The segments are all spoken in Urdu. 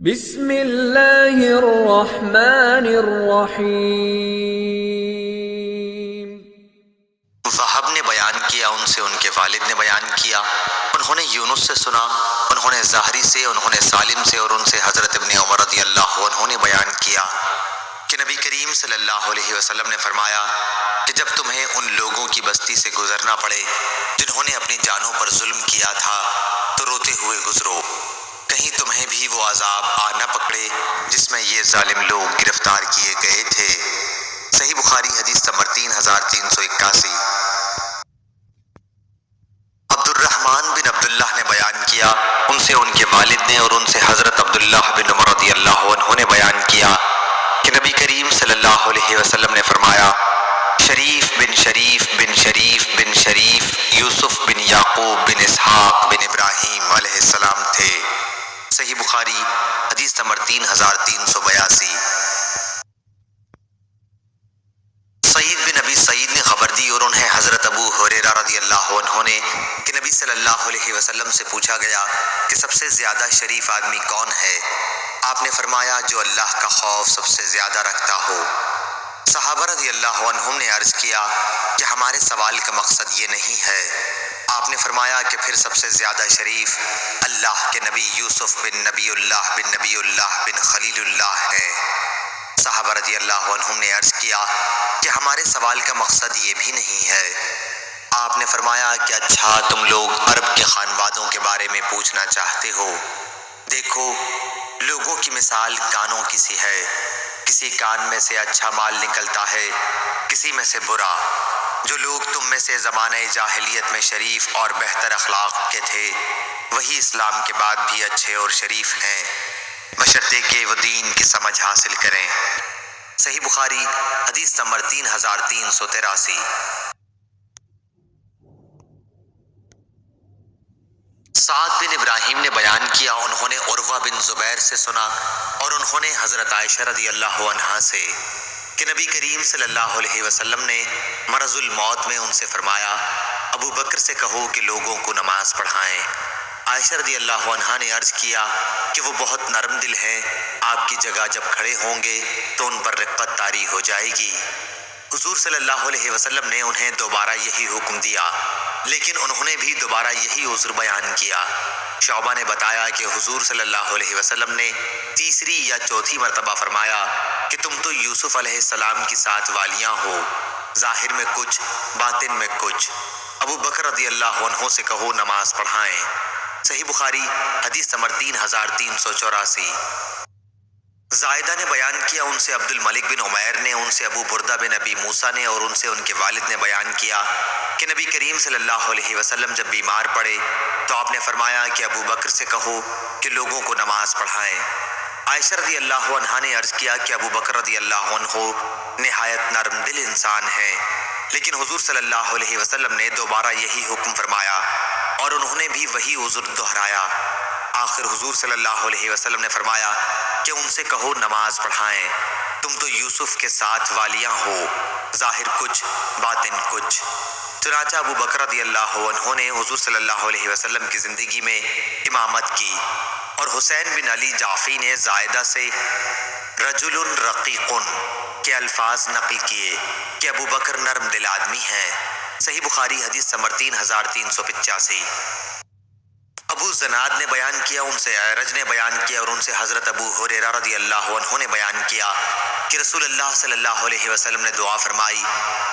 بسم اللہ الرحمن الرحیم۔ وہب نے بیان کیا، ان سے ان کے والد نے بیان کیا، انہوں نے یونس سے سنا، انہوں نے زہری سے، انہوں نے سالم سے، اور ان سے حضرت ابن عمر رضی اللہ عنہ نے بیان کیا کہ نبی کریم صلی اللہ علیہ وسلم نے فرمایا کہ جب تمہیں ان لوگوں کی بستی سے گزرنا پڑے جنہوں نے اپنی جانوں پر ظلم کیا تھا تو روتے ہوئے گزرو، کہیں تمہیں بھی وہ عذاب آ نہ پکڑے جس میں یہ ظالم لوگ گرفتار کیے گئے تھے۔ صحیح بخاری حدیث نمبر 3381۔ عبد الرحمن بن عبداللہ نے بیان کیا، ان سے ان کے والد نے، اور ان سے حضرت عبداللہ بن عمر رضی اللہ عنہ نے بیان کیا کہ نبی کریم صلی اللہ علیہ وسلم نے فرمایا، شریف بن شریف بن شریف بن شریف یوسف بن یعقوب بن اسحاق بن ابراہیم علیہ السلام تھے۔ صحیح بخاری حدیث نمبر 3382۔ سعید بن ابی سعید نے خبر دی، اور انہیں حضرت ابو ہریرہ رضی اللہ عنہ نے کہ نبی صلی اللہ علیہ وسلم سے پوچھا گیا کہ سب سے زیادہ شریف آدمی کون ہے؟ آپ نے فرمایا جو اللہ کا خوف سب سے زیادہ رکھتا ہو۔ صحابہ رضی اللہ عنہم نے عرض کیا کہ ہمارے سوال کا مقصد یہ نہیں ہے۔ آپ نے فرمایا کہ پھر سب سے زیادہ شریف اللہ کے نبی یوسف بن نبی اللہ بن خلیل اللہ ہیں۔ صحابہ رضی اللہ عنہم نے عرض کیا کہ ہمارے سوال کا مقصد یہ بھی نہیں ہے۔ آپ نے فرمایا کہ اچھا تم لوگ عرب کے خانوادوں کے بارے میں پوچھنا چاہتے ہو؟ دیکھو لوگوں کی مثال کانوں کی سی ہے، کسی کان میں سے اچھا مال نکلتا ہے، کسی میں سے برا۔ جو لوگ تم میں سے زمانہ جاہلیت میں شریف اور بہتر اخلاق کے تھے وہی اسلام کے بعد بھی اچھے اور شریف ہیں، بشرطے کہ وہ دین کی سمجھ حاصل کریں۔ صحیح بخاری حدیث نمبر 3383۔ سعد بن ابراہیم نے بیان کیا، انہوں نے عروہ بن زبیر سے سنا، اور انہوں نے حضرت عائشہ رضی اللہ عنہا سے کہ نبی کریم صلی اللہ علیہ وسلم نے مرض الموت میں ان سے فرمایا ابو بکر سے کہو کہ لوگوں کو نماز پڑھائیں۔ عائشہ رضی اللہ عنہا نے عرض کیا کہ وہ بہت نرم دل ہیں، آپ کی جگہ جب کھڑے ہوں گے تو ان پر رقت طاری ہو جائے گی۔ حضور صلی اللہ علیہ وسلم نے انہیں دوبارہ یہی حکم دیا، لیکن انہوں نے بھی دوبارہ یہی عذر بیان کیا۔ شعبہ نے بتایا کہ حضور صلی اللہ علیہ وسلم نے تیسری یا چوتھی مرتبہ فرمایا کہ تم تو یوسف علیہ السلام کی 7 والیاں ہو، ظاہر میں کچھ باطن میں کچھ۔ ابو بکر رضی اللہ عنہ سے کہو نماز پڑھائیں۔ صحیح بخاری حدیث نمبر 3384۔ زائدہ نے بیان کیا، ان سے عبد الملک بن عمیر نے، ان سے ابو بردہ بن ابی موسیٰ نے، اور ان سے ان کے والد نے بیان کیا کہ نبی کریم صلی اللہ علیہ وسلم جب بیمار پڑے تو آپ نے فرمایا کہ ابو بکر سے کہو کہ لوگوں کو نماز پڑھائیں۔ عائشہ رضی اللہ عنہا نے عرض کیا کہ ابو بکر رضی اللہ عنہ نہایت نرم دل انسان ہیں، لیکن حضور صلی اللہ علیہ وسلم نے دوبارہ یہی حکم فرمایا اور انہوں نے بھی وہی عذر دہرایا۔ آخر حضور صلی اللہ علیہ وسلم نے فرمایا کہ ان سے کہو نماز پڑھائیں، تم تو یوسف کے 7 والیاں ہو، ظاہر کچھ باطن کچھ۔ چنانچہ ابو بکر رضی اللہ عنہ نے حضور صلی اللہ علیہ وسلم کی زندگی میں امامت کی، اور حسین بن علی جعفی نے زائدہ سے رجل رقیق کے الفاظ نقل کیے کہ ابو بکر نرم دل آدمی ہیں۔ صحیح بخاری حدیث نمبر 3385۔ ابو زناد نے بیان کیا، ان سے اعرج نے بیان کیا، اور ان سے حضرت ابو ہریرہ رضی اللہ عنہ نے بیان کیا کہ رسول اللہ صلی اللہ علیہ وسلم نے دعا فرمائی،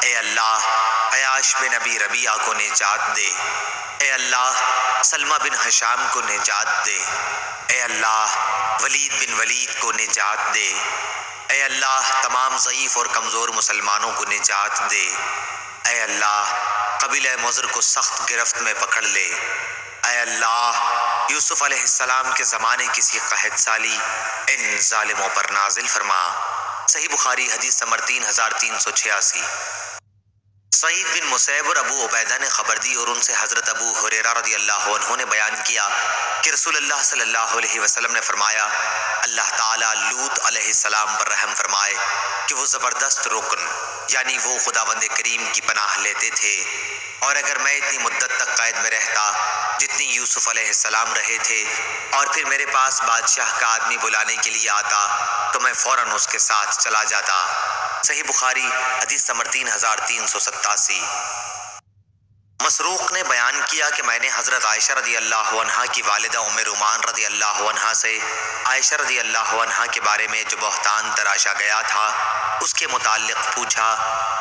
اے اللہ عیاش بن ابی ربیعہ کو نجات دے، اے اللہ سلمہ بن ہشام کو نجات دے، اے اللہ ولید بن ولید کو نجات دے، اے اللہ تمام ضعیف اور کمزور مسلمانوں کو نجات دے، اے اللہ قبیلہ مضر کو سخت گرفت میں پکڑ لے، اے اللہ یوسف علیہ السلام کے زمانے کسی قحط سالی ان ظالموں پر نازل فرما۔ صحیح بخاری حدیث نمبر 3386۔ سعید بن مسیب اور ابو عبیدہ نے خبر دی، اور ان سے حضرت ابو ہریرہ رضی اللہ عنہ نے بیان کیا کہ رسول اللہ صلی اللہ علیہ وسلم نے فرمایا، اللہ تعالیٰ لوط علیہ السلام پر رحم فرمائے کہ وہ زبردست رکن یعنی وہ خداوند کریم کی پناہ لیتے تھے اور اگر میں اتنی مدت تک قید میں رہتا جتنی یوسف علیہ السلام رہے تھے اور پھر میرے پاس بادشاہ کا آدمی بلانے کے لیے آتا تو میں فوراً اس کے ساتھ چلا جاتا۔ صحیح بخاری حدیث نمبر 3387۔ مسروق نے بیان کیا کہ میں نے حضرت عائشہ رضی اللہ عنہا کی والدہ ام رومان رضی اللہ عنہا سے عائشہ رضی اللہ عنہا کے بارے میں جو بہتان تراشا گیا تھا اس کے متعلق پوچھا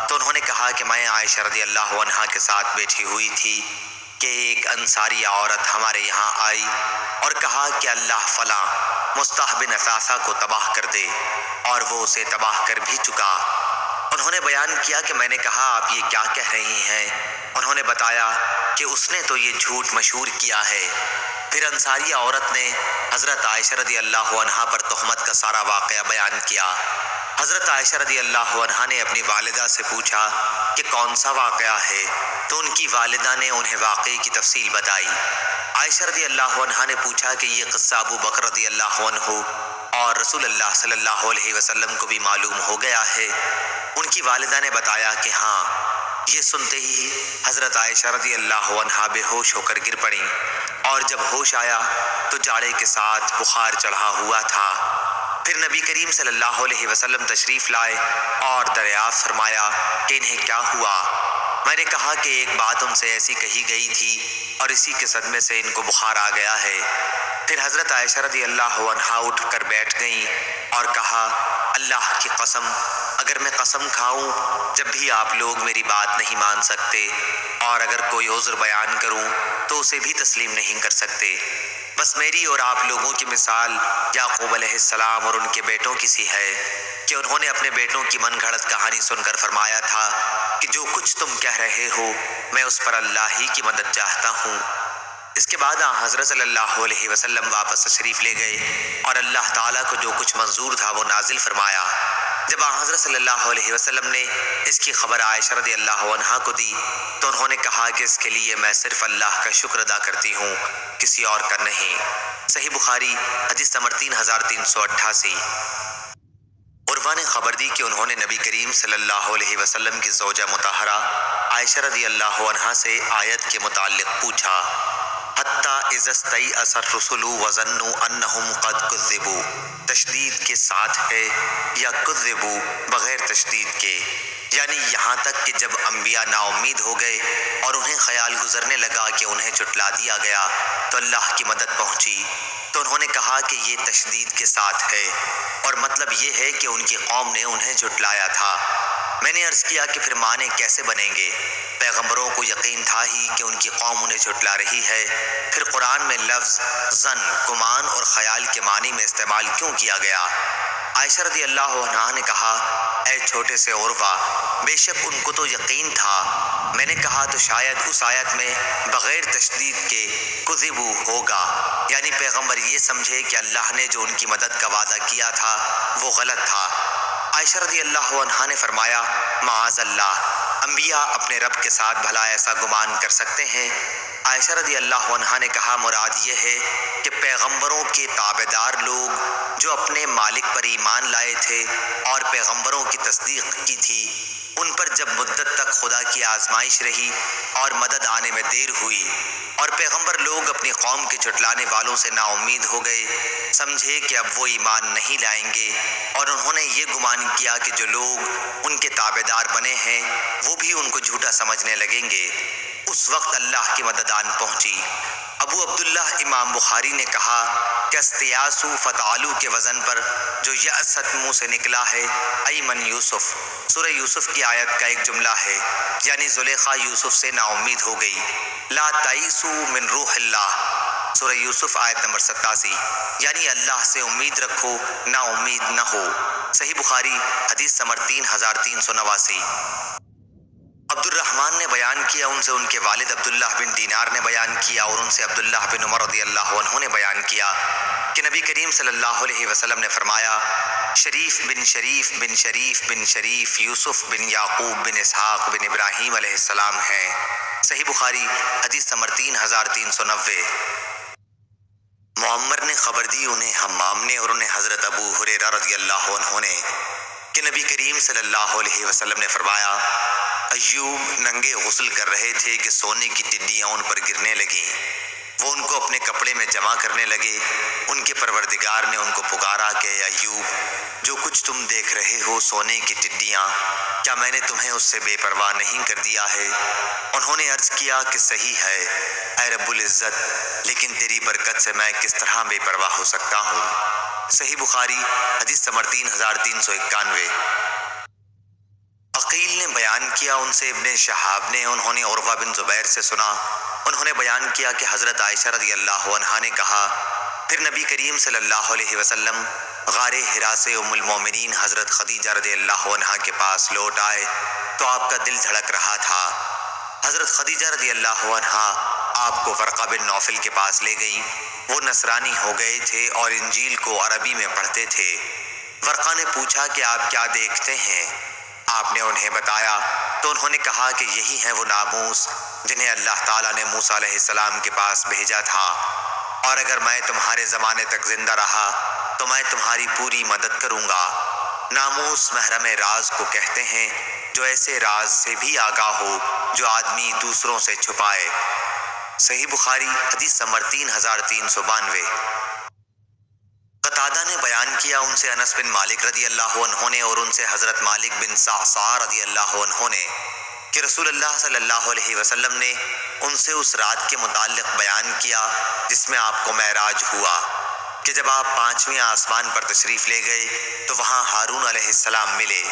تو انہوں نے کہا کہ میں عائشہ رضی اللہ عنہا کے ساتھ بیٹھی ہوئی تھی کہ ایک انصاری عورت ہمارے یہاں آئی اور کہا کہ اللہ فلاں مصطح بن اثاثہ کو تباہ کر دے، اور وہ اسے تباہ کر بھی چکا۔ انہوں نے بیان کیا کہ میں نے کہا آپ یہ کیا کہہ رہی ہیں؟ انہوں نے بتایا کہ اس نے تو یہ جھوٹ مشہور کیا ہے۔ پھر انصاری عورت نے حضرت عائشہ رضی اللہ عنہا پر تہمت کا سارا واقعہ بیان کیا۔ حضرت عائشہ رضی اللہ عنہا نے اپنی والدہ سے پوچھا کہ کون سا واقعہ ہے، تو ان کی والدہ نے انہیں واقعے کی تفصیل بتائی۔ عائشہ رضی اللہ عنہا نے پوچھا کہ یہ قصہ ابو بکر رضی اللہ عنہ اور رسول اللہ صلی اللہ علیہ وسلم کو بھی معلوم ہو گیا ہے؟ ان کی والدہ نے بتایا کہ ہاں۔ یہ سنتے ہی حضرت عائشہ رضی اللہ عنہا بے ہوش ہو کر گر پڑیں، اور جب ہوش آیا تو جاڑے کے ساتھ بخار چڑھا ہوا تھا۔ پھر نبی کریم صلی اللہ علیہ وسلم تشریف لائے اور دریافت فرمایا کہ انہیں کیا ہوا؟ میں نے کہا کہ ایک بات ان سے ایسی کہی گئی تھی اور اسی کے صدمے سے ان کو بخار آ گیا ہے۔ پھر حضرت عائشہ رضی اللہ عنہا اٹھ کر بیٹھ گئیں اور کہا اللہ کی قسم، اگر میں قسم کھاؤں جب بھی آپ لوگ میری بات نہیں مان سکتے اور اگر کوئی عذر بیان کروں تو اسے بھی تسلیم نہیں کر سکتے، بس میری اور آپ لوگوں کی مثال یعقوب علیہ السلام اور ان کے بیٹوں کی سی ہے کہ انہوں نے اپنے بیٹوں کی من گھڑت کہانی سن کر فرمایا تھا کہ جو کچھ تم کہہ رہے ہو میں اس پر اللہ ہی کی مدد چاہتا ہوں۔ اس کے بعد حضرت صلی اللہ علیہ وسلم واپس تشریف لے گئے اور اللہ تعالیٰ کو جو کچھ منظور تھا وہ نازل فرمایا۔ جب حضرت صلی اللہ علیہ وسلم نے اس کی خبر عائشہ رضی اللہ عنہا کو دی تو انہوں نے کہا کہ اس کے لیے میں صرف اللہ کا شکر ادا کرتی ہوں، کسی اور کا نہیں۔ صحیح بخاری حدیث نمبر 3388۔ عروہ نے خبر دی کہ انہوں نے نبی کریم صلی اللہ علیہ وسلم کی زوجہ مطہرہ عائشہ رضی اللہ عنہا سے آیت کے متعلق پوچھا حتیٰ اذا استیأس الرسل وظنوا انہم قد کذبوا، تشدید کے ساتھ ہے یا کذبوا بغیر تشدید کے، یعنی یہاں تک کہ جب انبیاء نا امید ہو گئے اور انہیں خیال گزرنے لگا کہ انہیں جھٹلا دیا گیا تو اللہ کی مدد پہنچی، تو انہوں نے کہا کہ یہ تشدید کے ساتھ ہے، اور مطلب یہ ہے کہ ان کی قوم نے انہیں جھٹلایا تھا۔ میں نے عرض کیا کہ پھر مانے کیسے بنیں گے؟ پیغمبروں کو یقین تھا ہی کہ ان کی قوم انہیں جھٹلا رہی ہے، پھر قرآن میں لفظ ظن، گمان اور خیال کے معنی میں استعمال کیوں کیا گیا؟ عائشہ رضی اللہ عنہا نے کہا اے چھوٹے سے عروہ، بے شک ان کو تو یقین تھا۔ میں نے کہا تو شاید اس آیت میں بغیر تشدید کے کذبوا ہوگا، یعنی پیغمبر یہ سمجھے کہ اللہ نے جو ان کی مدد کا وعدہ کیا تھا وہ غلط تھا۔ عائشہ رضی اللہ عنہا نے فرمایا معاذ اللہ، انبیاء اپنے رب کے ساتھ بھلا ایسا گمان کر سکتے ہیں؟ عائشہ رضی اللہ عنہا نے کہا مراد یہ ہے کہ پیغمبروں کے تابعدار لوگ جو اپنے مالک پر ایمان لائے تھے اور پیغمبروں کی تصدیق کی تھی، ان پر جب مدت تک خدا کی آزمائش رہی اور مدد آنے میں دیر ہوئی اور پیغمبر لوگ اپنی قوم کے جھٹلانے والوں سے نا امید ہو گئے، سمجھے کہ اب وہ ایمان نہیں لائیں گے، اور انہوں نے یہ گمان کیا کہ جو لوگ ان کے تابعدار بنے ہیں وہ بھی ان کو جھوٹا سمجھنے لگیں گے، اس وقت اللہ کی مدد آن پہنچی۔ ابو عبداللہ امام بخاری نے کہا کہ استیاسو فتعلو کے وزن پر جو یأست منہ سے نکلا ہے ایمن یوسف، سورہ یوسف کی آیت کا ایک جملہ ہے، یعنی زلیخا یوسف سے نا امید ہو گئی۔ لا تئیسو من روح اللہ، سورہ یوسف آیت نمبر 87، یعنی اللہ سے امید رکھو، نا امید نہ ہو۔ صحیح بخاری حدیث نمبر 3389۔ عبد الرحمن نے بیان کیا، ان سے ان کے والد عبداللہ بن دینار نے بیان کیا، اور ان سے عبداللہ بن عمر رضی اللہ عنہ نے بیان کیا کہ نبی کریم صلی اللہ علیہ وسلم نے فرمایا شریف بن شریف بن شریف بن شریف یوسف بن یعقوب بن اسحاق بن ابراہیم علیہ السلام ہیں۔ صحیح بخاری حدیث نمبر 3390۔ معمر نے خبر دی انہیں حمام نے اور انہیں حضرت ابو ہریرہ رضی اللہ عنہ نے کہ نبی کریم صلی اللہ علیہ وسلم نے فرمایا، ایوب ننگے غسل کر رہے تھے کہ سونے کی ٹڈیاں ان پر گرنے لگیں۔ وہ ان کو اپنے کپڑے میں جمع کرنے لگے۔ ان کے پروردگار نے ان کو پکارا کہ ایوب، جو کچھ تم دیکھ رہے ہو سونے کی ٹڈیاں، کیا میں نے تمہیں اس سے بے پرواہ نہیں کر دیا ہے؟ انہوں نے عرض کیا کہ صحیح ہے اے رب العزت، لیکن تیری برکت سے میں کس طرح بے پرواہ ہو سکتا ہوں؟ صحیح بخاری حدیث نمبر 3391۔ عقیل نے بیان کیا، ان سے ابن شہاب نے، انہوں نے عروہ بن زبیر سے سنا، انہوں نے بیان کیا کہ حضرت عائشہ رضی اللہ عنہا نے کہا، پھر نبی کریم صلی اللہ علیہ وسلم غار حرا سے ام المومنین حضرت خدیجہ رضی اللہ عنہا کے پاس لوٹ آئے تو آپ کا دل دھڑک رہا تھا۔ حضرت خدیجہ رضی اللہ عنہا آپ کو ورقہ بن نوفل کے پاس لے گئیں۔ وہ نصرانی ہو گئے تھے اور انجیل کو عربی میں پڑھتے تھے۔ ورقہ نے پوچھا کہ آپ کیا دیکھتے ہیں؟ آپ نے انہیں بتایا تو انہوں نے کہا کہ یہی ہیں وہ ناموس جنہیں اللہ تعالیٰ نے موسیٰ علیہ السلام کے پاس بھیجا تھا، اور اگر میں تمہارے زمانے تک زندہ رہا تو میں تمہاری پوری مدد کروں گا۔ ناموس محرم راز کو کہتے ہیں، جو ایسے راز سے بھی آگاہ ہو جو آدمی دوسروں سے چھپائے۔ صحیح بخاری حدیث نمبر 3392۔ قتادہ نے بیان کیا، ان سے انس بن مالک رضی اللہ عنہ نے اور ان سے حضرت مالک بن صعصع رضی اللہ عنہ نے کہ رسول اللہ صلی اللہ علیہ وسلم نے ان سے اس رات کے متعلق بیان کیا جس میں آپ کو معراج ہوا، کہ جب آپ 5ویں آسمان پر تشریف لے گئے تو وہاں ہارون علیہ السلام ملے۔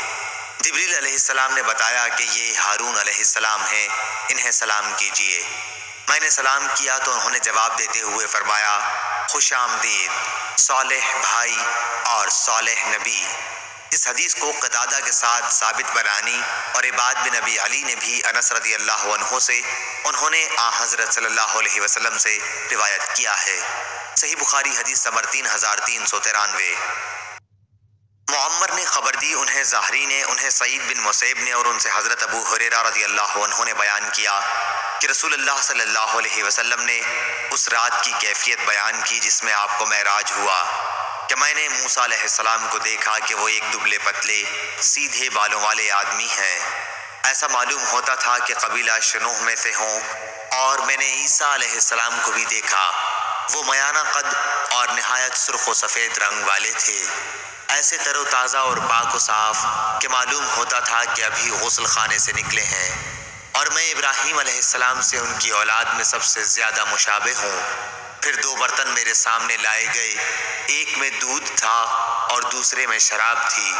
جبریل علیہ السلام نے بتایا کہ یہ ہارون علیہ السلام ہیں، انہیں سلام کیجیے۔ میں نے سلام کیا تو انہوں نے جواب دیتے ہوئے فرمایا، خوش آمدید صالح بھائی اور صالح نبی۔ اس حدیث کو قتادہ کے ساتھ ثابت بنانی اور عباد بن ابی علی نے بھی انس رضی اللہ عنہ سے، انہوں نے حضرت صلی اللہ علیہ وسلم سے روایت کیا ہے۔ صحیح بخاری حدیث نمبر 3393۔ معمر نے خبر دی، انہیں زہری نے، انہیں سعید بن مسیب نے اور ان سے حضرت ابو ہریرہ رضی اللہ عنہ نے بیان کیا کہ رسول اللہ صلی اللہ علیہ وسلم نے اس رات کی کیفیت بیان کی جس میں آپ کو معراج ہوا، کہ میں نے موسیٰ علیہ السلام کو دیکھا کہ وہ ایک دبلے پتلے سیدھے بالوں والے آدمی ہیں۔ ایسا معلوم ہوتا تھا کہ قبیلہ شنوح میں سے ہوں، اور میں نے عیسیٰ علیہ السلام کو بھی دیکھا، وہ میانہ قد اور نہایت سرخ و سفید رنگ والے تھے، ایسے تر و تازہ اور پاک و صاف کہ معلوم ہوتا تھا کہ ابھی غسل خانے سے نکلے ہیں، اور میں ابراہیم علیہ السلام سے ان کی اولاد میں سب سے زیادہ مشابہ ہوں۔ پھر 2 برتن میرے سامنے لائے گئے، ایک میں دودھ تھا اور دوسرے میں شراب تھی۔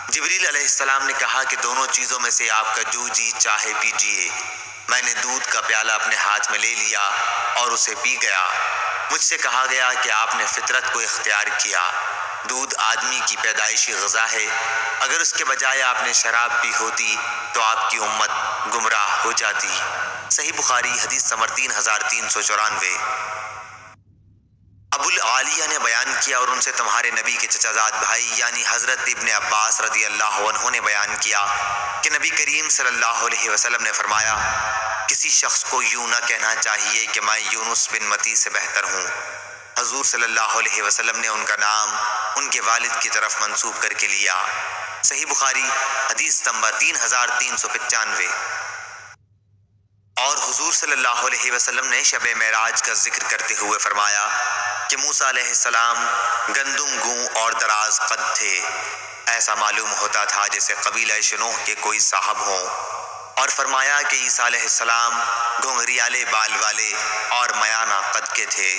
جبریل علیہ السلام نے کہا کہ دونوں چیزوں میں سے آپ کا جو جی چاہے پیجیے۔ میں نے دودھ کا پیالہ اپنے ہاتھ میں لے لیا اور اسے پی گیا۔ مجھ سے کہا گیا کہ آپ نے فطرت کو اختیار کیا، دودھ آدمی کی پیدائشی غذا ہے، اگر اس کے بجائے آپ نے شراب پی ہوتی تو آپ کی امت گمراہ ہو جاتی۔ صحیح بخاری حدیث نمبر 3394۔ ابو العالیہ نے بیان کیا، اور ان سے تمہارے نبی کے چچا زاد بھائی یعنی حضرت ابن عباس رضی اللہ عنہ نے بیان کیا کہ نبی کریم صلی اللہ علیہ وسلم نے فرمایا، کسی شخص کو یوں نہ کہنا چاہیے کہ میں یونس بن متی سے بہتر ہوں۔ حضور صلی اللہ علیہ وسلم نے ان کا نام ان کے والد کی طرف منسوب کر کے لیا۔ صحیح بخاری حدیث نمبر 3395۔ اور حضور صلی اللہ علیہ وسلم نے شب معراج کا ذکر کرتے ہوئے فرمایا کہ موسیٰ علیہ السلام گندم گوں اور دراز قد تھے، ایسا معلوم ہوتا تھا جیسے قبیلہ شنوح کے کوئی صاحب ہوں، اور فرمایا کہ عیسیٰ علیہ السلام گھنگریالے بال والے اور میانہ قد کے تھے،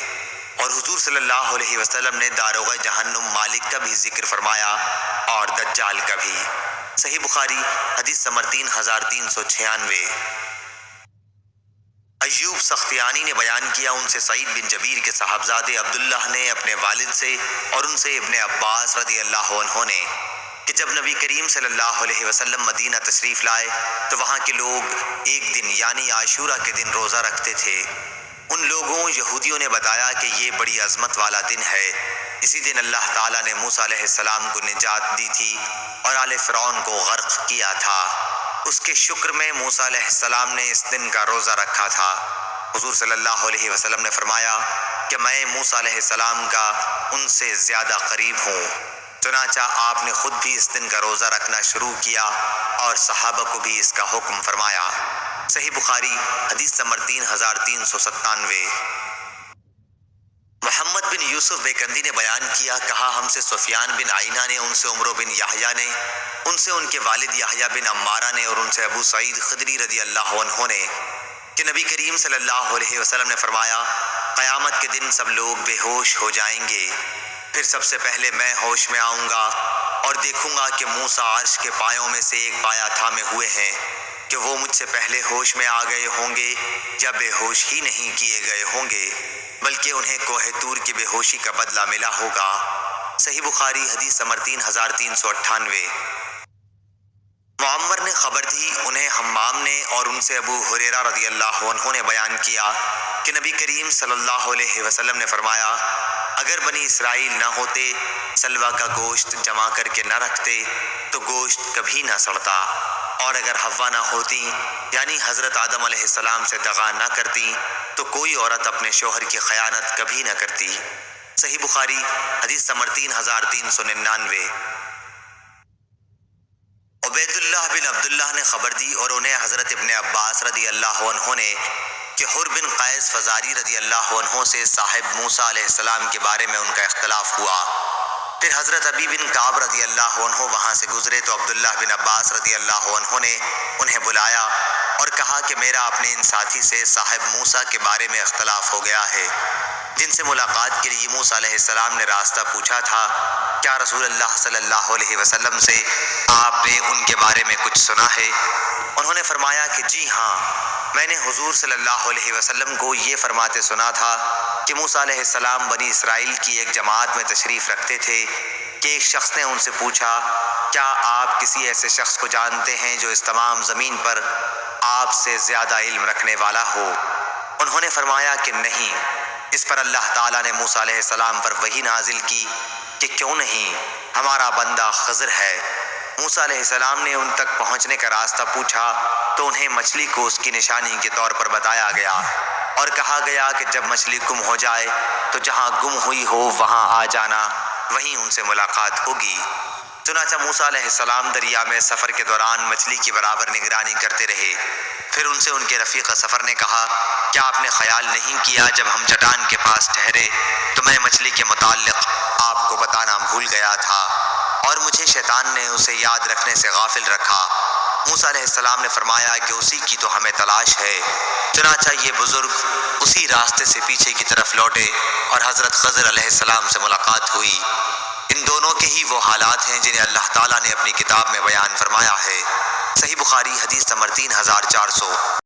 اور حضور صلی اللہ علیہ وسلم نے داروغ جہنم مالک کا بھی ذکر فرمایا اور دجال کا بھی۔ صحیح بخاری حدیث نمبر 3396۔ ایوب سختیانی نے بیان کیا، ان سے سعید بن جبیر کے صاحبزادے عبداللہ نے اپنے والد سے اور ان سے ابن عباس رضی اللہ عنہ نے کہ جب نبی کریم صلی اللہ علیہ وسلم مدینہ تشریف لائے تو وہاں کے لوگ ایک دن یعنی عاشورہ کے دن روزہ رکھتے تھے۔ ان لوگوں یہودیوں نے بتایا کہ یہ بڑی عظمت والا دن ہے، اسی دن اللہ تعالیٰ نے موسیٰ علیہ السلام کو نجات دی تھی اور آل فرعون کو غرق کیا تھا۔ اس کے شکر میں موسیٰ علیہ السلام نے اس دن کا روزہ رکھا تھا۔ حضور صلی اللہ علیہ وسلم نے فرمایا کہ میں موسیٰ علیہ السلام کا ان سے زیادہ قریب ہوں۔ چنانچہ آپ نے خود بھی اس دن کا روزہ رکھنا شروع کیا اور صحابہ کو بھی اس کا حکم فرمایا۔ صحیح بخاری حدیث نمبر 3397۔ محمد بن یوسف بیکندی نے بیان کیا، کہا ہم سے سفیان بن عینہ نے، ان سے عمرو بن یحییٰ نے، ان سے ان کے والد یحییٰ بن عمارہ نے، اور ان سے ابو سعید خدری رضی اللہ عنہ نے کہ نبی کریم صلی اللہ علیہ وسلم نے فرمایا، قیامت کے دن سب لوگ بے ہوش ہو جائیں گے، پھر سب سے پہلے میں ہوش میں آؤں گا اور دیکھوں گا کہ موسیٰ عرش کے پایوں میں سے ایک پایا تھامے ہوئے ہیں، کہ وہ مجھ سے پہلے ہوش میں آ گئے ہوں گے یا بے ہوش ہی نہیں کیے گئے ہوں گے، بلکہ انہیں کوہ طور کی بے ہوشی کا بدلہ ملا ہوگا۔ صحیح بخاری حدیث نمبر 3398۔ معمر نے خبر دی، انہیں حمام نے، اور ان سے ابو ہریرہ رضی اللہ عنہ نے بیان کیا کہ نبی کریم صلی اللہ علیہ وسلم نے فرمایا، اگر بنی اسرائیل نہ ہوتے، سلوہ کا گوشت جمع کر کے نہ رکھتے تو گوشت کبھی نہ سڑتا، اور اگر حوا نہ ہوتی یعنی حضرت آدم علیہ السلام سے دغا نہ کرتی تو کوئی عورت اپنے شوہر کی خیانت کبھی نہ کرتی۔ صحیح بخاری حدیث نمبر 3399۔ عبید اللہ بن عبداللہ نے خبر دی، اور انہیں حضرت ابن عباس رضی اللہ عنہ نے کہ حر بن قیس فزاری رضی اللہ عنہ سے صاحب موسیٰ علیہ السلام کے بارے میں ان کا اختلاف ہوا۔ پھر حضرت ابی بن کعب رضی اللہ عنہ وہاں سے گزرے تو عبداللہ بن عباس رضی اللہ عنہ نے انہیں بلایا اور کہا کہ میرا اپنے ان ساتھی سے صاحب موسیٰ کے بارے میں اختلاف ہو گیا ہے، جن سے ملاقات کے لیے موسیٰ علیہ السلام نے راستہ پوچھا تھا، کیا رسول اللہ صلی اللہ علیہ وسلم سے آپ نے ان کے بارے میں کچھ سنا ہے؟ انہوں نے فرمایا کہ جی ہاں، میں نے حضور صلی اللہ علیہ وسلم کو یہ فرماتے سنا تھا کہ موسیٰ علیہ السلام بنی اسرائیل کی ایک جماعت میں تشریف رکھتے تھے کہ ایک شخص نے ان سے پوچھا، کیا آپ کسی ایسے شخص کو جانتے ہیں جو اس تمام زمین پر آپ سے زیادہ علم رکھنے والا ہو؟ انہوں نے فرمایا کہ نہیں۔ اس پر اللہ تعالیٰ نے موسیٰ علیہ السلام پر وحی نازل کی کہ کیوں نہیں، ہمارا بندہ خضر ہے۔ موسیٰ علیہ السلام نے ان تک پہنچنے کا راستہ پوچھا تو انہیں مچھلی کو اس کی نشانی کے طور پر بتایا گیا اور کہا گیا کہ جب مچھلی گم ہو جائے تو جہاں گم ہوئی ہو وہاں آ جانا، وہیں ان سے ملاقات ہوگی۔ چنانچہ موسیٰ علیہ السلام دریا میں سفر کے دوران مچھلی کی برابر نگرانی کرتے رہے۔ پھر ان سے ان کے رفیق سفر نے کہا، کیا آپ نے خیال نہیں کیا جب ہم چٹان کے پاس ٹھہرے تو میں مچھلی کے متعلق آپ کو بتانا بھول گیا تھا اور مجھے شیطان نے اسے یاد رکھنے سے غافل رکھا؟ موسیٰ علیہ السلام نے فرمایا کہ اسی کی تو ہمیں تلاش ہے۔ چنانچہ یہ بزرگ اسی راستے سے پیچھے کی طرف لوٹے اور حضرت خضر علیہ السلام سے ملاقات ہوئی۔ ان دونوں کے ہی وہ حالات ہیں جنہیں اللہ تعالیٰ نے اپنی کتاب میں بیان فرمایا ہے۔ صحیح بخاری حدیث نمبر 3400۔